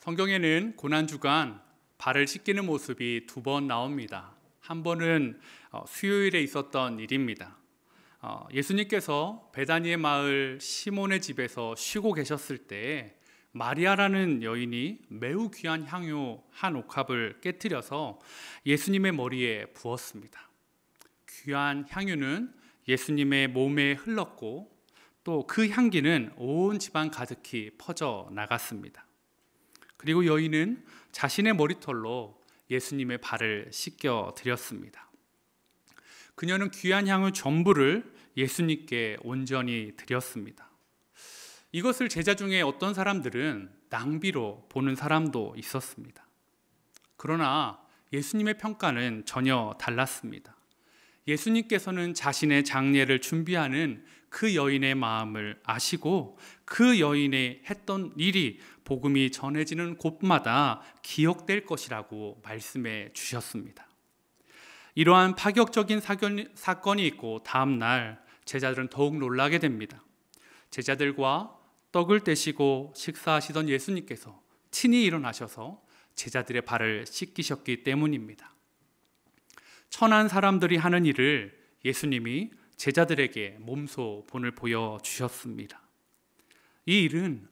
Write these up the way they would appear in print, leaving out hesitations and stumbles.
성경에는 고난주간 발을 씻기는 모습이 두 번 나옵니다. 한 번은 수요일에 있었던 일입니다. 예수님께서 베다니의 마을 시몬의 집에서 쉬고 계셨을 때 마리아라는 여인이 매우 귀한 향유 한 옥합을 깨뜨려서 예수님의 머리에 부었습니다. 귀한 향유는 예수님의 몸에 흘렀고 또 그 향기는 온 집안 가득히 퍼져 나갔습니다. 그리고 여인은 자신의 머리털로 예수님의 발을 씻겨 드렸습니다. 그녀는 귀한 향유 전부를 예수님께 온전히 드렸습니다. 이것을 제자 중에 어떤 사람들은 낭비로 보는 사람도 있었습니다. 그러나 예수님의 평가는 전혀 달랐습니다. 예수님께서는 자신의 장례를 준비하는 그 여인의 마음을 아시고 그 여인의 했던 일이 복음이 전해지는 곳마다 기억될 것이라고 말씀해 주셨습니다. 이러한 파격적인 사건이 있고 다음 날 제자들은 더욱 놀라게 됩니다. 제자들과 떡을 떼시고 식사하시던 예수님께서 친히 일어나셔서 제자들의 발을 씻기셨기 때문입니다. 천한 사람들이 하는 일을 예수님이 제자들에게 몸소 본을 보여주셨습니다. 이 일은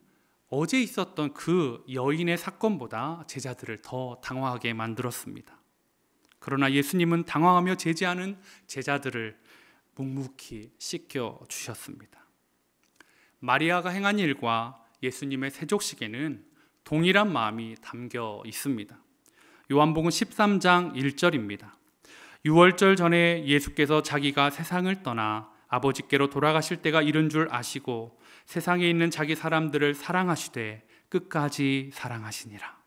어제 있었던 그 여인의 사건보다 제자들을 더 당황하게 만들었습니다. 그러나 예수님은 당황하며 제지하는 제자들을 묵묵히 씻겨주셨습니다. 마리아가 행한 일과 예수님의 세족식에는 동일한 마음이 담겨 있습니다. 요한복음 13장 1절입니다. 유월절 전에 예수께서 자기가 세상을 떠나 아버지께로 돌아가실 때가 이른 줄 아시고 세상에 있는 자기 사람들을 사랑하시되 끝까지 사랑하시니라.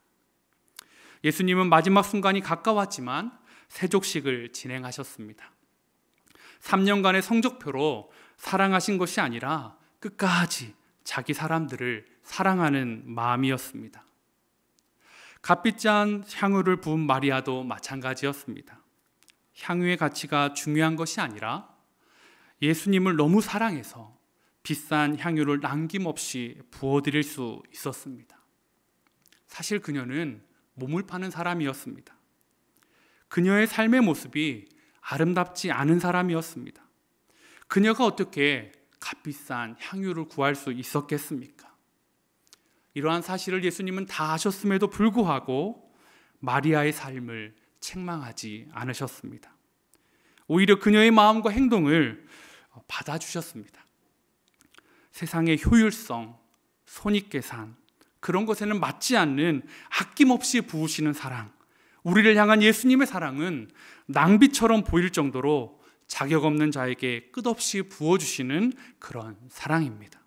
예수님은 마지막 순간이 가까웠지만 세족식을 진행하셨습니다. 3년간의 성적표로 사랑하신 것이 아니라 끝까지 자기 사람들을 사랑하는 마음이었습니다. 값비싼 향유를 부은 마리아도 마찬가지였습니다. 향유의 가치가 중요한 것이 아니라 예수님을 너무 사랑해서 비싼 향유를 남김없이 부어드릴 수 있었습니다. 사실 그녀는 몸을 파는 사람이었습니다. 그녀의 삶의 모습이 아름답지 않은 사람이었습니다. 그녀가 어떻게 값비싼 향유를 구할 수 있었겠습니까? 이러한 사실을 예수님은 다 아셨음에도 불구하고 마리아의 삶을 책망하지 않으셨습니다. 오히려 그녀의 마음과 행동을 받아주셨습니다. 세상의 효율성, 손익계산, 그런 것에는 맞지 않는 아낌없이 부으시는 사랑, 우리를 향한 예수님의 사랑은 낭비처럼 보일 정도로 자격 없는 자에게 끝없이 부어주시는 그런 사랑입니다.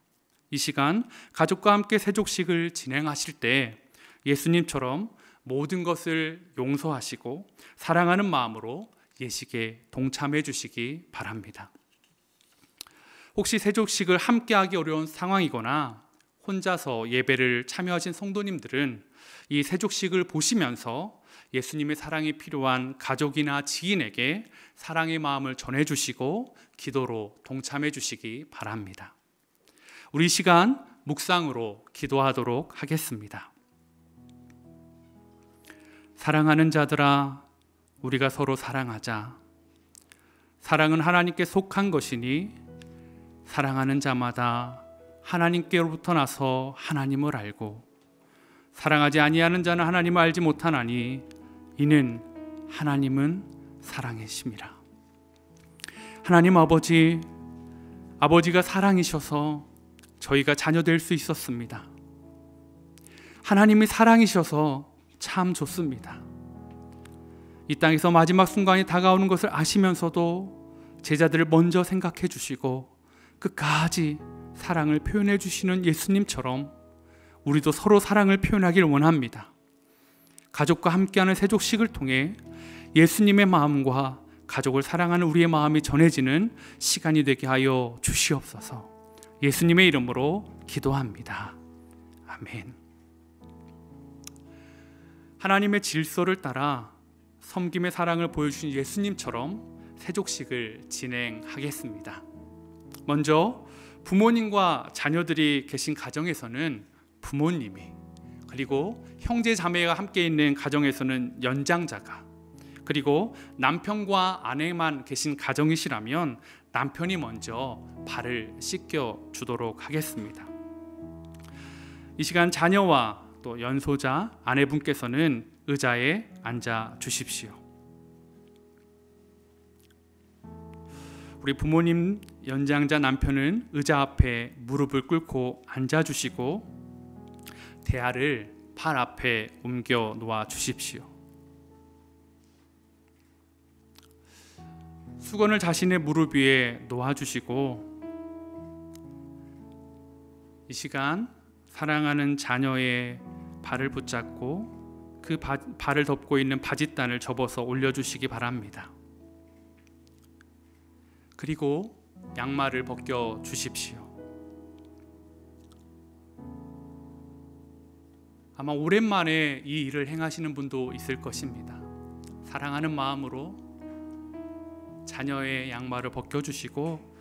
이 시간 가족과 함께 세족식을 진행하실 때 예수님처럼 모든 것을 용서하시고 사랑하는 마음으로 예식에 동참해 주시기 바랍니다. 혹시 세족식을 함께하기 어려운 상황이거나 혼자서 예배를 참여하신 성도님들은 이 세족식을 보시면서 예수님의 사랑이 필요한 가족이나 지인에게 사랑의 마음을 전해주시고 기도로 동참해 주시기 바랍니다. 우리 시간 묵상으로 기도하도록 하겠습니다. 사랑하는 자들아, 우리가 서로 사랑하자. 사랑은 하나님께 속한 것이니 사랑하는 자마다 하나님께로부터 나서 하나님을 알고 사랑하지 아니하는 자는 하나님을 알지 못하나니 이는 하나님은 사랑이심이라. 하나님 아버지가 사랑이셔서 저희가 자녀 될 수 있었습니다. 하나님이 사랑이셔서 참 좋습니다. 이 땅에서 마지막 순간이 다가오는 것을 아시면서도 제자들을 먼저 생각해 주시고 끝까지 사랑을 표현해 주시는 예수님처럼 우리도 서로 사랑을 표현하길 원합니다. 가족과 함께하는 세족식을 통해 예수님의 마음과 가족을 사랑하는 우리의 마음이 전해지는 시간이 되게 하여 주시옵소서. 예수님의 이름으로 기도합니다. 아멘. 하나님의 질서를 따라 섬김의 사랑을 보여주신 예수님처럼 세족식을 진행하겠습니다. 먼저 부모님과 자녀들이 계신 가정에서는 부모님이 그리고 형제 자매가 함께 있는 가정에서는 연장자가, 그리고 남편과 아내만 계신 가정이시라면 남편이 먼저 발을 씻겨 주도록 하겠습니다. 이 시간 자녀와 또 연소자 아내분께서는 의자에 앉아 주십시오. 우리 부모님 연장자 남편은 의자 앞에 무릎을 꿇고 앉아 주시고 대야를 팔 앞에 옮겨 놓아 주십시오. 수건을 자신의 무릎 위에 놓아 주시고 이 시간 사랑하는 자녀의 발을 붙잡고 그 발을 덮고 있는 바짓단을 접어서 올려주시기 바랍니다. 그리고 양말을 벗겨 주십시오. 아마 오랜만에 이 일을 행하시는 분도 있을 것입니다. 사랑하는 마음으로 자녀의 양말을 벗겨주시고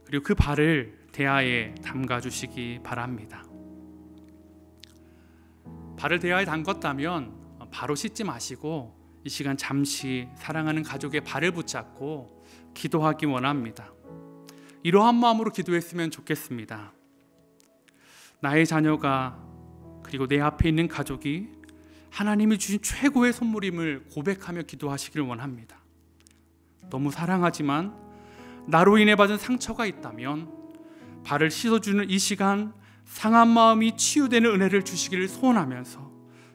그리고 그 발을 대야에 담가주시기 바랍니다. 발을 대야에 담갔다면 바로 씻지 마시고 이 시간 잠시 사랑하는 가족의 발을 붙잡고 기도하기 원합니다. 이러한 마음으로 기도했으면 좋겠습니다. 나의 자녀가 그리고 내 앞에 있는 가족이 하나님이 주신 최고의 선물임을 고백하며 기도하시길 원합니다. 너무 사랑하지만 나로 인해 받은 상처가 있다면 발을 씻어주는 이 시간 상한 마음이 치유되는 은혜를 주시기를 소원하면서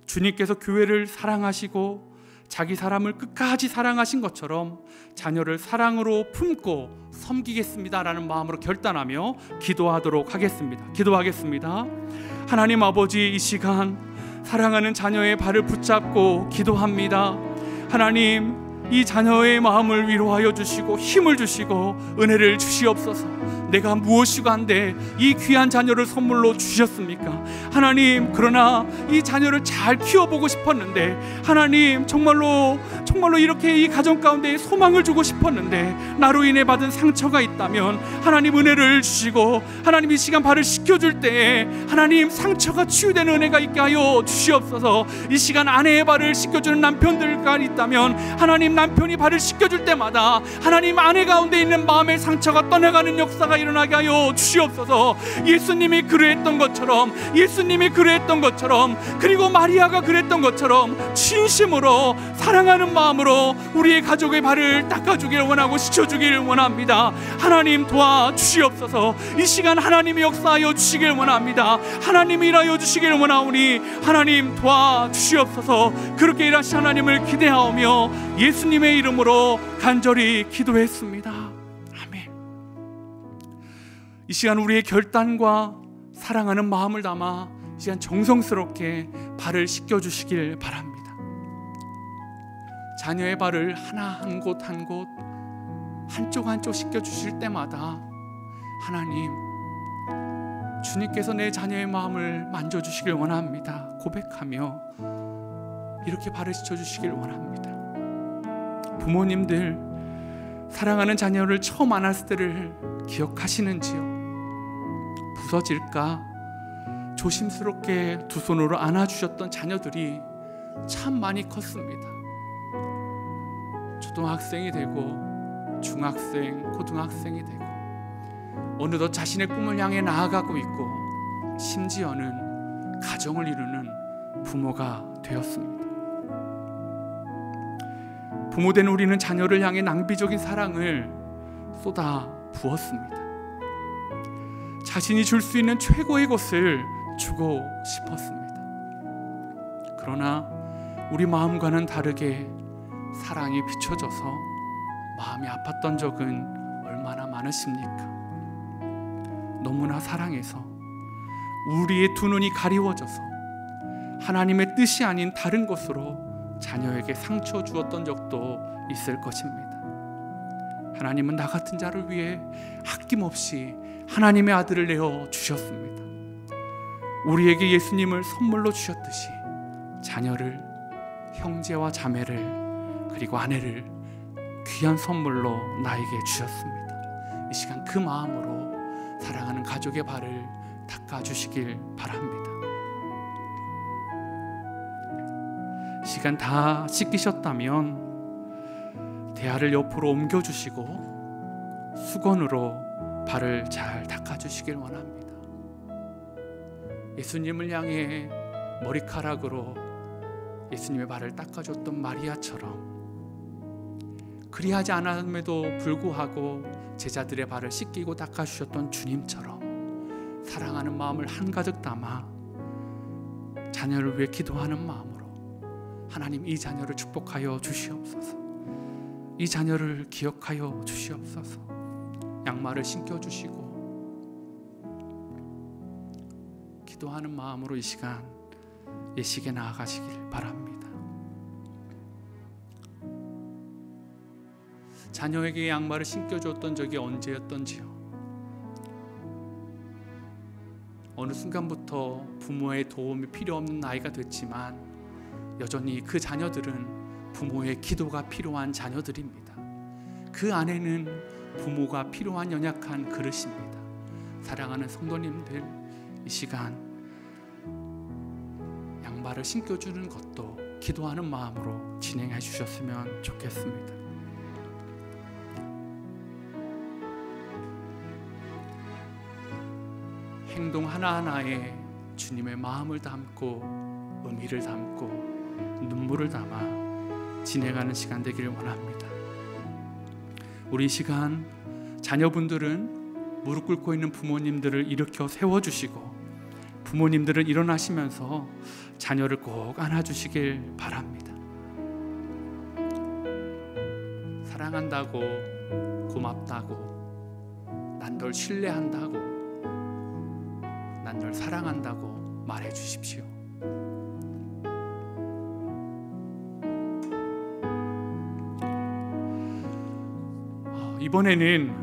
주님께서 교회를 사랑하시고 자기 사람을 끝까지 사랑하신 것처럼 자녀를 사랑으로 품고 섬기겠습니다라는 마음으로 결단하며 기도하도록 하겠습니다. 기도하겠습니다. 하나님 아버지, 이 시간 사랑하는 자녀의 발을 붙잡고 기도합니다. 하나님, 이 자녀의 마음을 위로하여 주시고 힘을 주시고 은혜를 주시옵소서. 내가 무엇이고 한데 이 귀한 자녀를 선물로 주셨습니까? 하나님, 그러나 이 자녀를 잘 키워보고 싶었는데 하나님, 정말로 이렇게 이 가정 가운데 소망을 주고 싶었는데 나로 인해 받은 상처가 있다면 하나님 은혜를 주시고 하나님 이 시간 발을 씻겨줄 때에 하나님 상처가 치유되는 은혜가 있게 하여 주시옵소서. 이 시간 아내의 발을 씻겨주는 남편들과 있다면 하나님 남편이 발을 씻겨줄 때마다 하나님 아내 가운데 있는 마음의 상처가 떠나가는 역사가 일어나게 하여 주시옵소서. 예수님이 그랬던 것처럼 그리고 마리아가 그랬던 것처럼 진심으로 사랑하는 마음으로 우리의 가족의 발을 닦아주길 원하고 씻어주길 원합니다. 하나님 도와주시옵소서. 이 시간 하나님이 역사하여 주시길 원합니다. 하나님이 일하여 주시길 원하오니 하나님 도와주시옵소서. 그렇게 일하신 하나님을 기대하오며 예수님의 이름으로 간절히 기도했습니다. 이 시간 우리의 결단과 사랑하는 마음을 담아 이 시간 정성스럽게 발을 씻겨주시길 바랍니다. 자녀의 발을 하나 한 곳 한 곳 한쪽 한쪽 씻겨주실 때마다 하나님, 주님께서 내 자녀의 마음을 만져주시길 원합니다. 고백하며 이렇게 발을 씻겨주시길 원합니다. 부모님들, 사랑하는 자녀를 처음 안았을 때를 기억하시는지요? 부서질까 조심스럽게 두 손으로 안아주셨던 자녀들이 참 많이 컸습니다. 초등학생이 되고 중학생, 고등학생이 되고 어느덧 자신의 꿈을 향해 나아가고 있고 심지어는 가정을 이루는 부모가 되었습니다. 부모된 우리는 자녀를 향해 낭비적인 사랑을 쏟아 부었습니다. 자신이 줄 수 있는 최고의 것을 주고 싶었습니다. 그러나 우리 마음과는 다르게 사랑이 비춰져서 마음이 아팠던 적은 얼마나 많으십니까? 너무나 사랑해서 우리의 두 눈이 가리워져서 하나님의 뜻이 아닌 다른 것으로 자녀에게 상처 주었던 적도 있을 것입니다. 하나님은 나 같은 자를 위해 아낌없이 하나님의 아들을 내어 주셨습니다. 우리에게 예수님을 선물로 주셨듯이 자녀를, 형제와 자매를, 그리고 아내를 귀한 선물로 나에게 주셨습니다. 이 시간 그 마음으로 사랑하는 가족의 발을 닦아주시길 바랍니다. 시간 다 씻기셨다면 대야를 옆으로 옮겨주시고 수건으로 발을 잘 닦아주시길 원합니다. 예수님을 향해 머리카락으로 예수님의 발을 닦아줬던 마리아처럼, 그리하지 않았음에도 불구하고 제자들의 발을 씻기고 닦아주셨던 주님처럼 사랑하는 마음을 한가득 담아 자녀를 위해 기도하는 마음으로 하나님, 이 자녀를 축복하여 주시옵소서. 이 자녀를 기억하여 주시옵소서. 양말을 신겨주시고 기도하는 마음으로 이 시간 예식에 나아가시길 바랍니다. 자녀에게 양말을 신겨줬던 적이 언제였던지요? 어느 순간부터 부모의 도움이 필요 없는 나이가 됐지만 여전히 그 자녀들은 부모의 기도가 필요한 자녀들입니다. 그 안에는 부모가 필요한 연약한 그릇입니다. 사랑하는 성도님들, 이 시간 양말을 신겨주는 것도 기도하는 마음으로 진행해 주셨으면 좋겠습니다. 행동 하나하나에 주님의 마음을 담고 의미를 담고 눈물을 담아 진행하는 시간 되기를 원합니다. 우리 이 시간 자녀분들은 무릎 꿇고 있는 부모님들을 일으켜 세워주시고, 부모님들은 일어나시면서 자녀를 꼭 안아주시길 바랍니다. 사랑한다고, 고맙다고, 난 널 신뢰한다고, 난 널 사랑한다고 말해 주십시오. 이번에는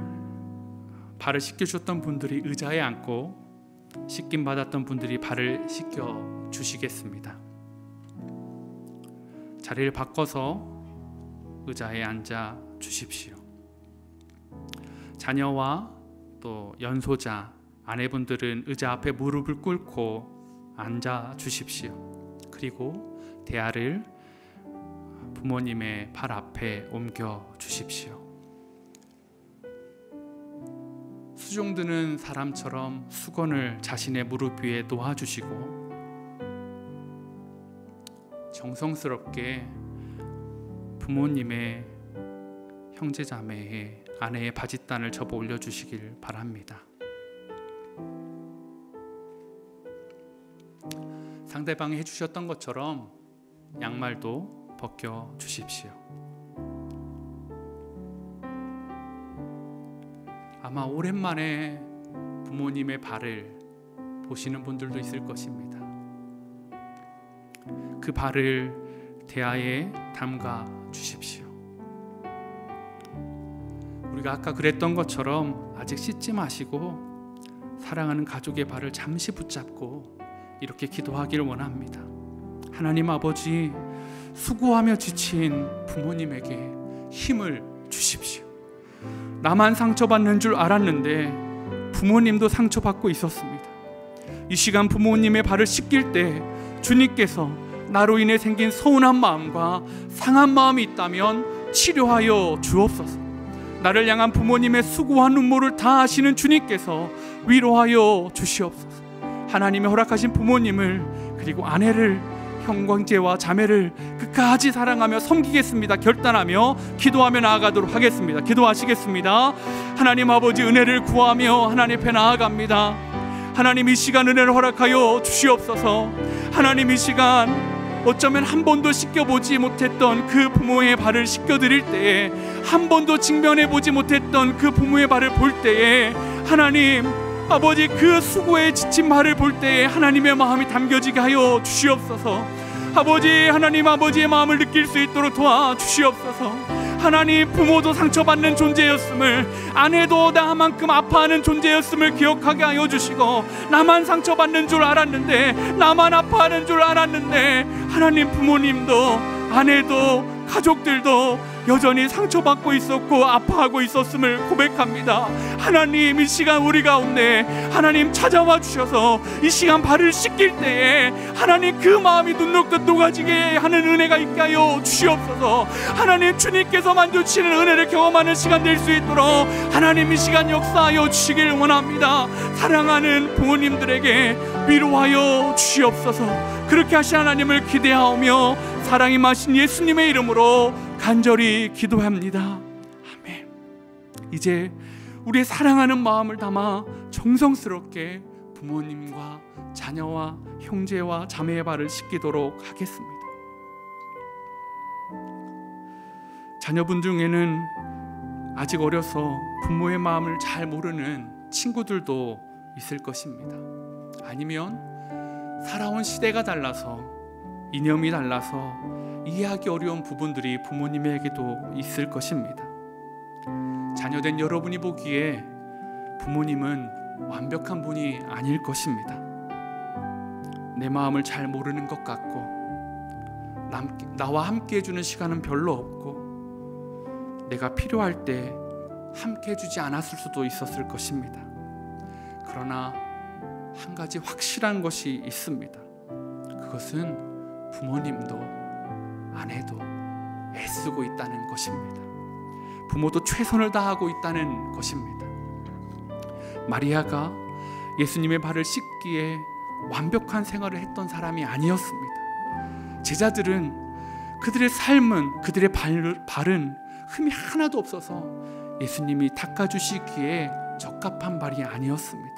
발을 씻겨주셨던 분들이 의자에 앉고 씻김 받았던 분들이 발을 씻겨 주시겠습니다. 자리를 바꿔서 의자에 앉아 주십시오. 자녀와 또 연소자, 아내분들은 의자 앞에 무릎을 꿇고 앉아 주십시오. 그리고 대야를 부모님의 발 앞에 옮겨 주십시오. 수종드는 사람처럼 수건을 자신의 무릎 위에 놓아주시고 정성스럽게 부모님의 형제자매의 아내의 바짓단을 접어 올려주시길 바랍니다. 상대방이 해주셨던 것처럼 양말도 벗겨 주십시오. 아마 오랜만에 부모님의 발을 보시는 분들도 있을 것입니다. 그 발을 대야에 담가 주십시오. 우리가 아까 그랬던 것처럼 아직 씻지 마시고 사랑하는 가족의 발을 잠시 붙잡고 이렇게 기도하기를 원합니다. 하나님 아버지, 수고하며 지친 부모님에게 힘을 주십시오. 나만 상처받는 줄 알았는데 부모님도 상처받고 있었습니다. 이 시간 부모님의 발을 씻길 때 주님께서 나로 인해 생긴 서운한 마음과 상한 마음이 있다면 치료하여 주옵소서. 나를 향한 부모님의 수고한 눈물을 다 아시는 주님께서 위로하여 주시옵소서. 하나님의 허락하신 부모님을, 그리고 아내를, 형광제와 자매를 끝까지 사랑하며 섬기겠습니다. 결단하며 기도하며 나아가도록 하겠습니다. 기도하시겠습니다. 하나님 아버지, 은혜를 구하며 하나님 앞에 나아갑니다. 하나님, 이 시간 은혜를 허락하여 주시옵소서. 하나님, 이 시간 어쩌면 한 번도 씻겨보지 못했던 그 부모의 발을 씻겨드릴 때에, 한 번도 직면해보지 못했던 그 부모의 발을 볼 때에, 하나님 아버지, 그 수고에 지친 발을 볼 때에 하나님의 마음이 담겨지게 하여 주시옵소서. 아버지, 하나님 아버지의 마음을 느낄 수 있도록 도와주시옵소서. 하나님, 부모도 상처받는 존재였음을, 아내도 나만큼 아파하는 존재였음을 기억하게 하여 주시고, 나만 상처받는 줄 알았는데, 나만 아파하는 줄 알았는데, 하나님 부모님도, 아내도, 가족들도 여전히 상처받고 있었고 아파하고 있었음을 고백합니다. 하나님, 이 시간 우리 가운데 하나님 찾아와 주셔서 이 시간 발을 씻길 때에 하나님 그 마음이 눈녹듯 녹아지게 하는 은혜가 있게 하여 주시옵소서. 하나님, 주님께서 만져주시는 은혜를 경험하는 시간 될 수 있도록 하나님 이 시간 역사하여 주시길 원합니다. 사랑하는 부모님들에게 위로하여 주시옵소서. 그렇게 하신 하나님을 기대하오며 사랑이 마신 예수님의 이름으로 간절히 기도합니다. 아멘. 이제 우리의 사랑하는 마음을 담아 정성스럽게 부모님과 자녀와 형제와 자매의 발을 씻기도록 하겠습니다. 자녀분 중에는 아직 어려서 부모의 마음을 잘 모르는 친구들도 있을 것입니다. 아니면 살아온 시대가 달라서, 이념이 달라서 이해하기 어려운 부분들이 부모님에게도 있을 것입니다. 자녀된 여러분이 보기에 부모님은 완벽한 분이 아닐 것입니다. 내 마음을 잘 모르는 것 같고, 나와 함께 해주는 시간은 별로 없고, 내가 필요할 때 함께 해주지 않았을 수도 있었을 것입니다. 그러나 한 가지 확실한 것이 있습니다. 그것은 부모님도 아내도 애쓰고 있다는 것입니다. 부모도 최선을 다하고 있다는 것입니다. 마리아가 예수님의 발을 씻기에 완벽한 생활을 했던 사람이 아니었습니다. 제자들은 그들의 삶은, 그들의 발은 흠이 하나도 없어서 예수님이 닦아주시기에 적합한 발이 아니었습니다.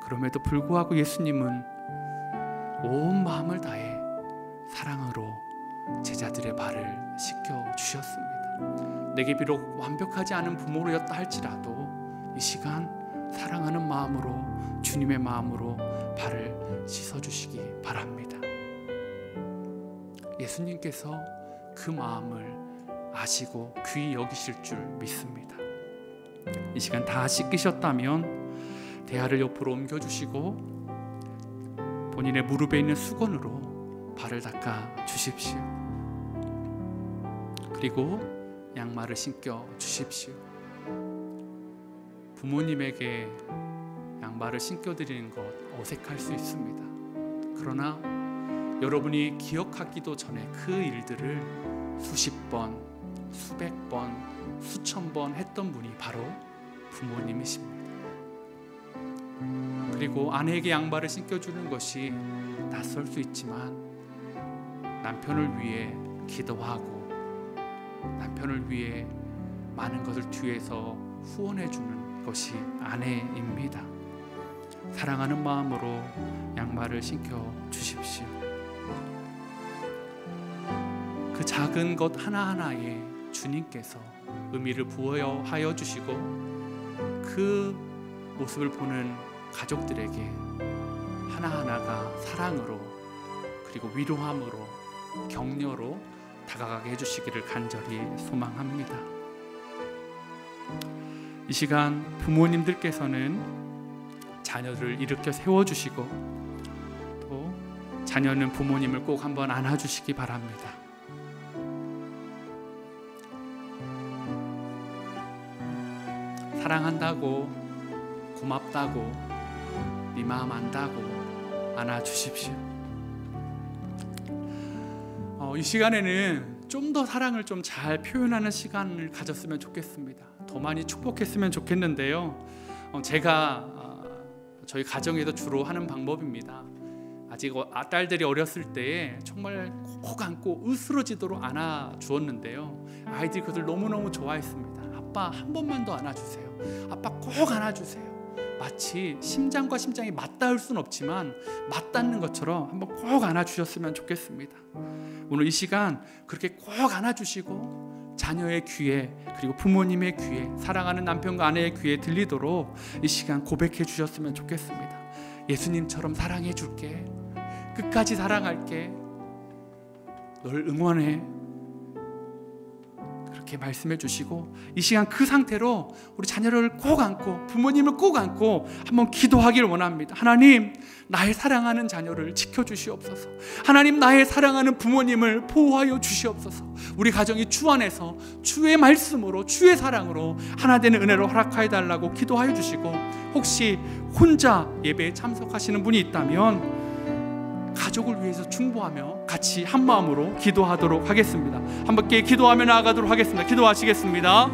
그럼에도 불구하고 예수님은 온 마음을 다해 사랑으로 제자들의 발을 씻겨주셨습니다. 내게 비록 완벽하지 않은 부모로였다 할지라도 이 시간 사랑하는 마음으로, 주님의 마음으로 발을 씻어주시기 바랍니다. 예수님께서 그 마음을 아시고 귀히 여기실 줄 믿습니다. 이 시간 다 씻기셨다면 대야를 옆으로 옮겨주시고 본인의 무릎에 있는 수건으로 발을 닦아 주십시오. 그리고 양말을 신겨 주십시오. 부모님에게 양말을 신겨드리는 것 어색할 수 있습니다. 그러나 여러분이 기억하기도 전에 그 일들을 수십 번, 수백 번, 수천 번 했던 분이 바로 부모님이십니다. 그리고 아내에게 양말을 신겨주는 것이 낯설 수 있지만 남편을 위해 기도하고 남편을 위해 많은 것을 뒤에서 후원해주는 것이 아내입니다. 사랑하는 마음으로 양말을 신겨 주십시오. 그 작은 것 하나하나에 주님께서 의미를 부여하여 주시고 그 모습을 보는 가족들에게 하나하나가 사랑으로 그리고 위로함으로 격려로 다가가게 해주시기를 간절히 소망합니다. 이 시간 부모님들께서는 자녀를 일으켜 세워주시고 또 자녀는 부모님을 꼭 한번 안아주시기 바랍니다. 사랑한다고, 고맙다고, 네 마음 안다고 안아주십시오. 이 시간에는 좀 더 사랑을 좀 잘 표현하는 시간을 가졌으면 좋겠습니다. 더 많이 축복했으면 좋겠는데요. 제가 저희 가정에서 주로 하는 방법입니다. 아직 딸들이 어렸을 때에 정말 꼭 안고 으스러지도록 안아주었는데요. 아이들이 그들 너무너무 좋아했습니다. 아빠 한 번만 더 안아주세요. 아빠 꼭 안아주세요. 마치 심장과 심장이 맞닿을 수는 없지만 맞닿는 것처럼 한번 꼭 안아주셨으면 좋겠습니다. 오늘 이 시간 그렇게 꼭 안아주시고 자녀의 귀에 그리고 부모님의 귀에 사랑하는 남편과 아내의 귀에 들리도록 이 시간 고백해 주셨으면 좋겠습니다. 예수님처럼 사랑해 줄게. 끝까지 사랑할게. 널 응원해. 그렇게 말씀해 주시고 이 시간 그 상태로 우리 자녀를 꼭 안고 부모님을 꼭 안고 한번 기도하길 원합니다. 하나님, 나의 사랑하는 자녀를 지켜주시옵소서. 하나님, 나의 사랑하는 부모님을 보호하여 주시옵소서. 우리 가정이 주 안에서 주의 말씀으로 주의 사랑으로 하나 되는 은혜로 허락하여 달라고 기도하여 주시고, 혹시 혼자 예배에 참석하시는 분이 있다면 가족을 위해서 중보하며 같이 한 마음으로 기도하도록 하겠습니다. 함께 기도하며 나아가도록 하겠습니다. 기도하시겠습니다.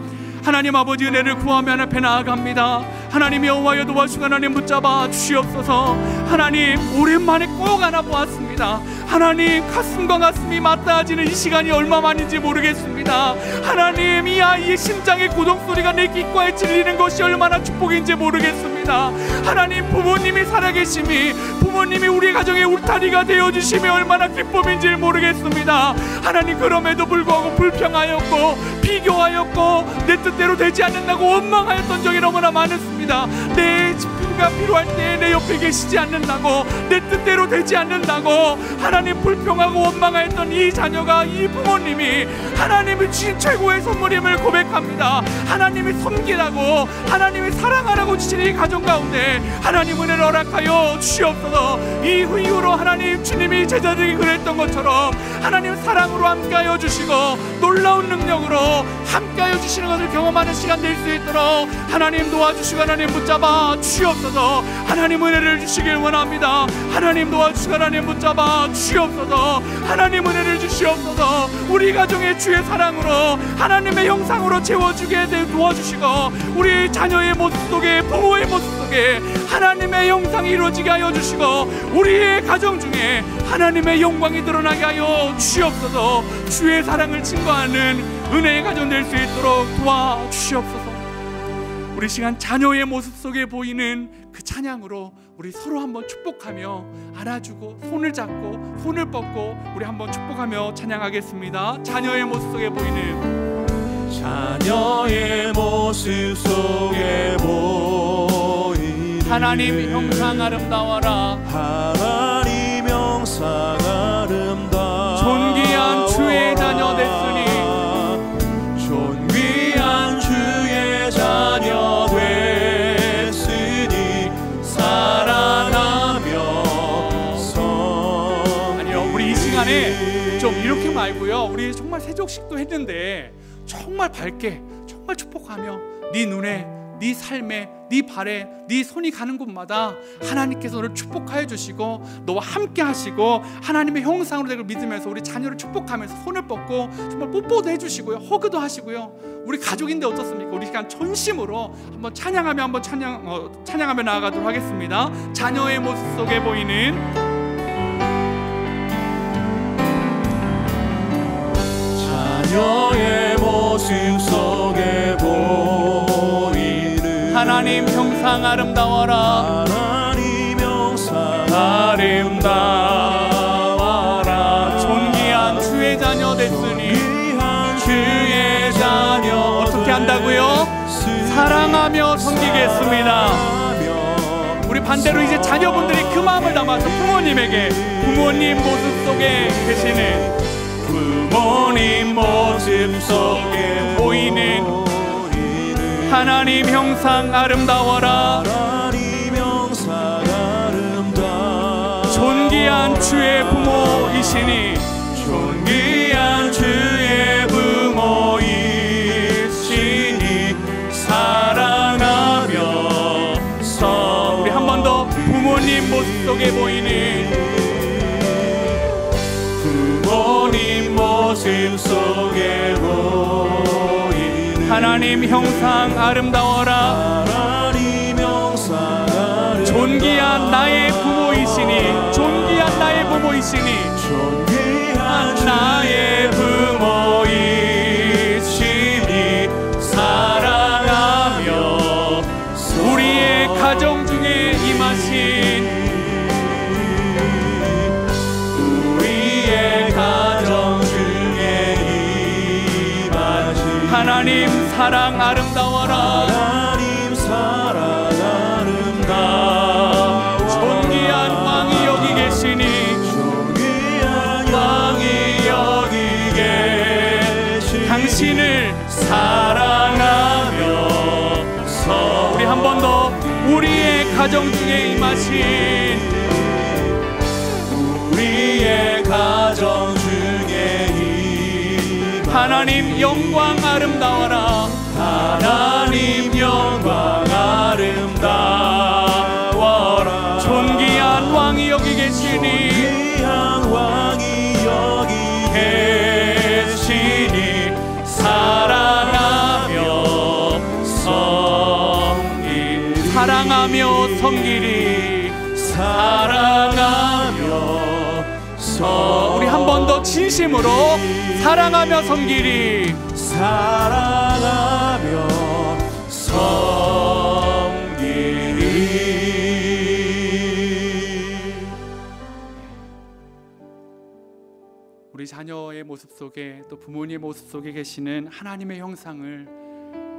하나님 아버지, 은혜를 구하며 하나님 앞에 나아갑니다. 하나님 여호와여 도와주시고 하나님 붙잡아 주시옵소서. 하나님 오랜만에 꼭 안아보았습니다. 하나님 가슴과 가슴이 맞닿아지는 이 시간이 얼마만인지 모르겠습니다. 하나님 이 아이의 심장의 고동소리가 내 귓가에 들리는 것이 얼마나 축복인지 모르겠습니다. 하나님 부모님이 살아계심이, 부모님이 우리 가정의 울타리가 되어주심이 얼마나 기쁨인지 모르겠습니다. 하나님 그럼에도 불구하고 불평하였고 비교하였고 내 뜻대로 되지 않는다고 원망하였던 적이 너무나 많았습니다. 내 집중가 필요할 때 내 옆에 계시지 않는다고, 내 뜻대로 되지 않는다고 하나님 불평하고 원망하였던 이 자녀가, 이 부모님이 하나님이 주신 최고의 선물임을 고백합니다. 하나님이 섬기라고, 하나님이 사랑하라고 주신 이 가정 가운데 하나님 은혜를 허락하여 주시옵소서. 이 이후로 하나님 주님이 제자들에게 그랬던 것처럼 하나님 사랑으로 함께하여 주시고 놀라운 능력으로 함께하여 주시는 것을 경험하는 시간 될 수 있도록 하나님 도와주시고 하나님 붙잡아 주시옵소서. 하나님 은혜를 주시길 원합니다. 하나님 도와주시고 하나님 붙잡아 주시옵소서. 하나님 은혜를 주시옵소서. 우리 가정의 주의 사랑으로 하나님의 형상으로 채워주게 도와주시고, 우리 자녀의 모습 속에, 부모의 모습 속에 하나님의 형상이 이루어지게 하여 주시고, 우리의 가정 중에 하나님의 영광이 드러나게 하여 주시옵소서. 주의 사랑을 증거하는 은혜의 가정 될 수 있도록 도와주시옵소서. 우리 시간 자녀의 모습 속에 보이는 그 찬양으로 우리 서로 한번 축복하며 안아주고 손을 잡고 손을 뻗고 우리 한번 축복하며 찬양하겠습니다. 자녀의 모습 속에 보이는, 자녀의 모습 속에 보이는 하나님 형상 아름다워라. 하나님 형상 아름다워라. 존귀한 주의 자녀 됐으니, 존귀한 주의 자녀 됐으니 사랑하며 아니요, 우리 이 시간에 좀 이렇게 말고요, 우리 정말 세족식도 했는데 정말 밝게, 정말 축복하며 네 눈에, 네 삶에, 네 발에, 네 손이 가는 곳마다 하나님께서 너를 축복하여 주시고 너와 함께 하시고 하나님의 형상으로 되길 믿으면서 우리 자녀를 축복하면서 손을 뻗고 정말 뽀뽀도 해주시고요, 허그도 하시고요. 우리 가족인데 어떻습니까? 우리 시간 전심으로 한번 찬양하며 한번 찬양하며 나아가도록 하겠습니다. 자녀의 모습 속에 보이는, 자녀의 모습 속에 보이는 하나님 형상 아름다워라. 하나님 형상 아름다워라. 존귀한 주의 자녀 됐으니, 주의 자녀 어떻게 한다고요? 사랑하며 섬기겠습니다. 우리 반대로 이제 자녀분들이 그 마음을 담아서 부모님에게, 부모님 모습 속에 계시는, 부모님 모습 속에 보이는 하나님 형상 아름다워라. 하나님 형상 아름다워라. 존귀한 주의 부모이시니, 존귀한 주의 부모이시니 사랑하며 우리 한 번 더 부모님 모습 속에 보이는, 부모님 모습 속에 보이는 하나님 형상 아름다워라. 하나님 형상 아름다워라. 존귀한 나의 부모이시니, 존귀한 나의 부모이시니, 존귀한 나의 부모이시니 사랑하며 우리의 가정 중에 임하신, 우리의 가정 중에 임하신 하나님 사랑 아름다워라. 하나님 사랑 아름다워. 존귀한 왕이 여기 계시니, 존귀한 왕이 여기 계시니 당신을 사랑하며 우리 한 번 더 우리의 가정 중에 임하신, 우리의 가정 중에 임하신 하나님 영광 아름다워라. 하나님 영광 아름다워라. 존귀한 왕이 여기 계시니 존귀한 왕이 여기 계시니 사랑하며 섬기리. 사랑하며 섬기리. 우리 한 번 더 진심으로 사랑하며 섬기리. 사랑하며 섬기리. 우리 자녀의 모습 속에 또 부모님의 모습 속에 계시는 하나님의 형상을,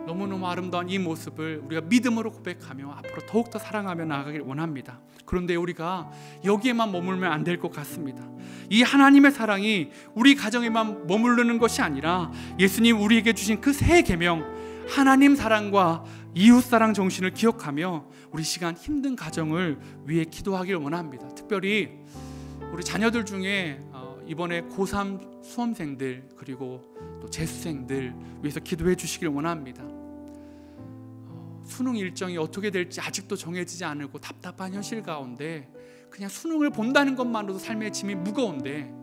너무너무 아름다운 이 모습을 우리가 믿음으로 고백하며 앞으로 더욱더 사랑하며 나아가길 원합니다. 그런데 우리가 여기에만 머물면 안 될 것 같습니다. 이 하나님의 사랑이 우리 가정에만 머무르는 것이 아니라 예수님 우리에게 주신 그 새 계명, 하나님 사랑과 이웃사랑 정신을 기억하며 우리 시간 힘든 가정을 위해 기도하길 원합니다. 특별히 우리 자녀들 중에 이번에 고3 수험생들 그리고 또 재수생들 위해서 기도해 주시길 원합니다. 수능 일정이 어떻게 될지 아직도 정해지지 않고 답답한 현실 가운데 그냥 수능을 본다는 것만으로도 삶의 짐이 무거운데,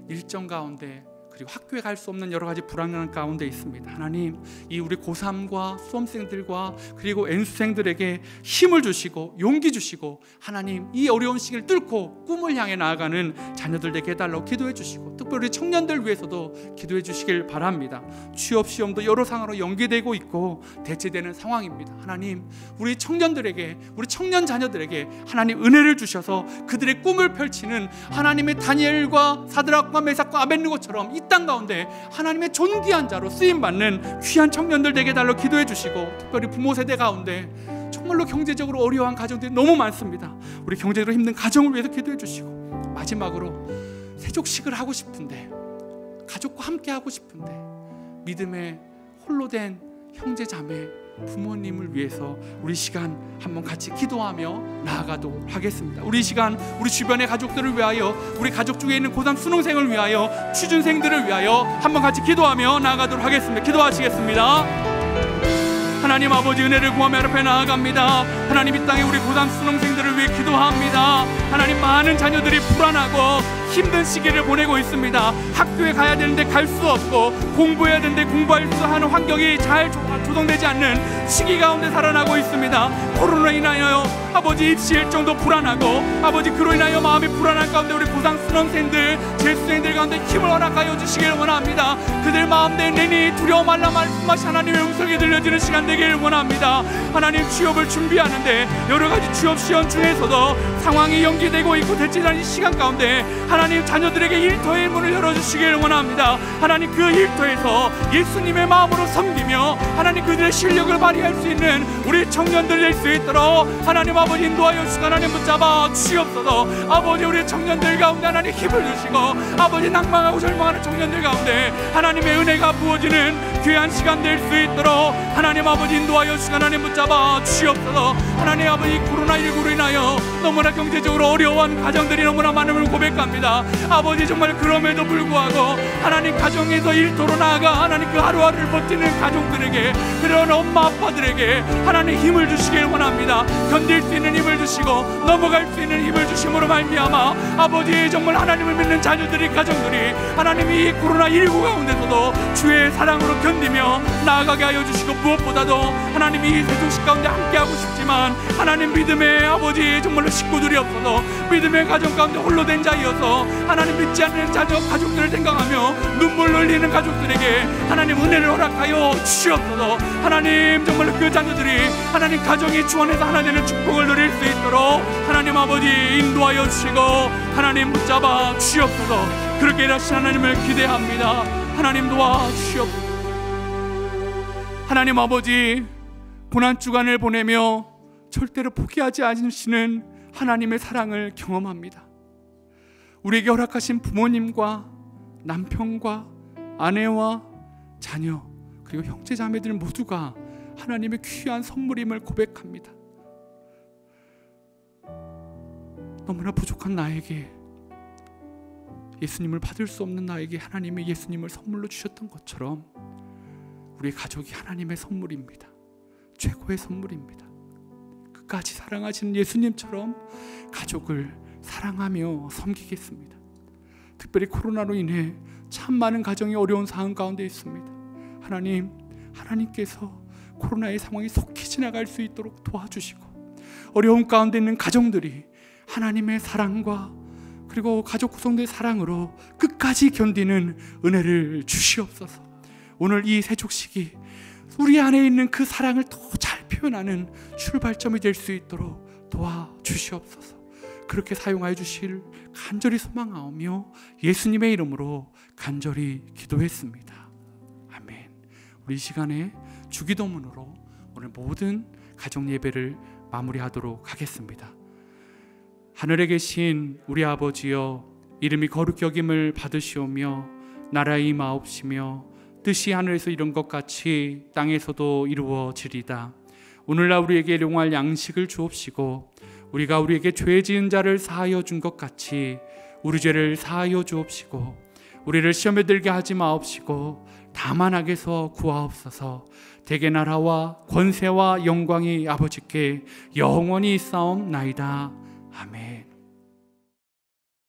일정 가운데 그리고 학교에 갈 수 없는 여러 가지 불안한 가운데 있습니다. 하나님, 이 우리 고3과 수험생들과 그리고 N수생들에게 힘을 주시고 용기 주시고, 하나님 이 어려운 시기를 뚫고 꿈을 향해 나아가는 자녀들 되게 해달라고 기도해 주시고, 특별히 청년들 위해서도 기도해 주시길 바랍니다. 취업 시험도 여러 상황으로 연기되고 있고 대체되는 상황입니다. 하나님, 우리 청년들에게, 우리 청년 자녀들에게 하나님 은혜를 주셔서 그들의 꿈을 펼치는 하나님의 다니엘과 사드락과 메삭과 아벳느고처럼 이 땅 가운데 하나님의 존귀한 자로 쓰임받는 귀한 청년들 되게 달라고 기도해 주시고, 특별히 부모 세대 가운데 정말로 경제적으로 어려운 가정들이 너무 많습니다. 우리 경제적으로 힘든 가정을 위해서 기도해 주시고, 마지막으로 세족식을 하고 싶은데, 가족과 함께 하고 싶은데 믿음의 홀로 된 형제 자매 부모님을 위해서 우리 시간 한번 같이 기도하며 나아가도록 하겠습니다. 우리 시간 우리 주변의 가족들을 위하여, 우리 가족 중에 있는 고3 수능생을 위하여, 취준생들을 위하여 한번 같이 기도하며 나아가도록 하겠습니다. 기도하시겠습니다. 하나님 아버지, 은혜를 구하며 앞에 나아갑니다. 하나님, 이 땅에 우리 고3 수능생들을 위해 기도합니다. 하나님, 많은 자녀들이 불안하고 힘든 시기를 보내고 있습니다. 학교에 가야 되는데 갈 수 없고, 공부해야 되는데 공부할 수 하는 환경이 잘 조성되지 않는 시기 가운데 살아나고 있습니다. 코로나로 인하여 아버지 입시 일정도 불안하고, 아버지 그로 인하여 마음이 불안한 가운데 우리 고3 수능생들, 재수생들 가운데 힘을 허락하여 주시길 원합니다. 그들 마음에 내니 두려움 말라 말씀하신 하나님의 음성이 들려지는 시간 되길 원합니다. 하나님, 취업을 준비하는데 여러 가지 취업 시험 중에서도 상황이 연기되고 있고 대체되는 시간 가운데 하나님, 자녀들에게 일터의 문을 열어주시길 원합니다. 하나님, 그 일터에서 예수님의 마음으로 섬기며 하나님 그들의 실력을 발휘할 수 있는 우리 청년들 될 수 있도록 하나님 아버지 인도하여 주시고, 하나님 붙잡아 주시옵소서. 아버지, 우리 청년들 가운데 하나님 힘을 주시고, 아버지 낭망하고 절망하는 청년들 가운데 하나님의 은혜가 부어지는 귀한 시간 될 수 있도록 하나님 아버지 인도하여 주시고, 하나님 붙잡아 주시옵소서. 하나님 아버지, 코로나19로 인하여 너무나 경제적으로 어려운 가정들이 너무나 많음을 고백합니다. 아버지, 정말 그럼에도 불구하고 하나님 가정에서 일터로 나아가 하나님 그 하루하루를 버티는 가족들에게, 그런 엄마 아빠들에게 하나님 힘을 주시길 원합니다. 견딜 수 있는 힘을 주시고 넘어갈 수 있는 힘을 주심으로 말미암아 아버지, 정말 하나님을 믿는 자녀들이, 가정들이 하나님 이 코로나19 가운데서도 주의 사랑으로 견디며 나아가게 하여 주시고, 무엇보다도 하나님 이 세종식 가운데 함께하고 싶지만 하나님 믿음의 아버지 정말로 식구들이 없어서 믿음의 가정 가운데 홀로 된 자이어서 하나님 믿지 않는 자녀 가족들을 생각하며 눈물 흘리는 가족들에게 하나님 은혜를 허락하여 주시옵소서. 하나님, 정말로 그 자녀들이 하나님 가정이 주원해서 하나님의 축복을 누릴 수 있도록 하나님 아버지 인도하여 주시고 하나님 붙잡아 주시옵소서. 그렇게 일하신 하나님을 기대합니다. 하나님 도와주시옵소서. 하나님 아버지, 고난주간을 보내며 절대로 포기하지 않으시는 하나님의 사랑을 경험합니다. 우리에게 허락하신 부모님과 남편과 아내와 자녀 그리고 형제 자매들 모두가 하나님의 귀한 선물임을 고백합니다. 너무나 부족한 나에게 예수님을 받을 수 없는 나에게 하나님의 예수님을 선물로 주셨던 것처럼 우리 가족이 하나님의 선물입니다. 최고의 선물입니다. 끝까지 사랑하시는 예수님처럼 가족을 사랑하며 섬기겠습니다. 특별히 코로나로 인해 참 많은 가정이 어려운 상황 가운데 있습니다. 하나님께서 코로나의 상황이 속히 지나갈 수 있도록 도와주시고, 어려움 가운데 있는 가정들이 하나님의 사랑과 그리고 가족 구성들의 사랑으로 끝까지 견디는 은혜를 주시옵소서. 오늘 이 세족식이 우리 안에 있는 그 사랑을 더 잘 표현하는 출발점이 될 수 있도록 도와주시옵소서. 그렇게 사용하여 주실 간절히 소망하오며 예수님의 이름으로 간절히 기도했습니다. 아멘. 우리 이 시간에 주기도문으로 오늘 모든 가정 예배를 마무리하도록 하겠습니다. 하늘에 계신 우리 아버지여, 이름이 거룩히 여김을 받으시오며 나라의 임하옵시며 뜻이 하늘에서 이룬 것 같이 땅에서도 이루어지리다. 오늘날 우리에게 일용할 양식을 주옵시고, 우리가 우리에게 죄 지은 자를 사하여 준 것 같이 우리 죄를 사하여 주옵시고, 우리를 시험에 들게 하지 마옵시고 다만 악에서 구하옵소서. 대개 나라와 권세와 영광이 아버지께 영원히 있사옵나이다. 아멘.